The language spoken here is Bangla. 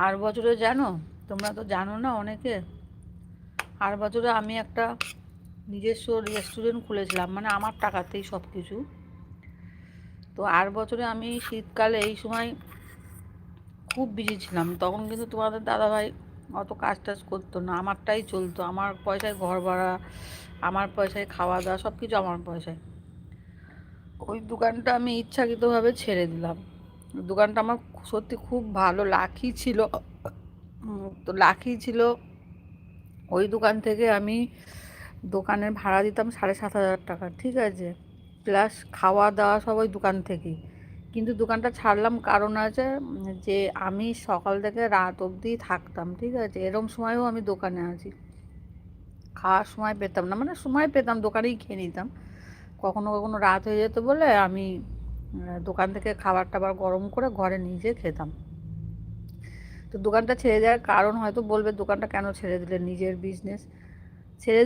আর বছরে জানো, তোমরা তো জানো না অনেকে, আর বছরে আমি একটা নিজস্ব রেস্টুরেন্ট খুলেছিলাম, মানে আমার টাকাতেই সব কিছু। তো আর বছরে আমি শীতকালে এই সময় খুব বিজি ছিলাম, তখন কিন্তু তোমাদের দাদাভাই অত কাজ টাজ করতো না, আমারটাই চলতো, আমার পয়সায় ঘর ভাড়া, আমার পয়সায় খাওয়া দাওয়া, সব কিছু আমার পয়সায়। ওই দোকানটা আমি ইচ্ছাকৃতভাবে ছেড়ে দিলাম। দোকানটা আমার সত্যি খুব ভালো লাকি ছিল। তো লাকি ছিল, ওই দোকান থেকে আমি দোকানের ভাড়া দিতাম 7,500 টাকা, ঠিক আছে, প্লাস খাওয়া দাওয়া সব ওই দোকান থেকেই। কিন্তু দোকানটা ছাড়লাম কারণ আছে, যে আমি সকাল থেকে রাত অবধি থাকতাম, ঠিক আছে, এরম সময়ও আমি দোকানে আছি, খাওয়ার সময় পেতাম না, মানে সময় পেতাম দোকানেই খেয়ে নিতাম। কখনো কখনো রাত হয়ে যেত বলে আমি দোকান থেকে খাবার টাবার গরম করে ঘরে নিয়ে যেয়ে খেতাম। তো দোকানটা ছেড়ে দেওয়ার কারণ হয়তো বলবে, দোকানটা কেন ছেড়ে দিলে, নিজের বিজনেস ছেড়ে দিলে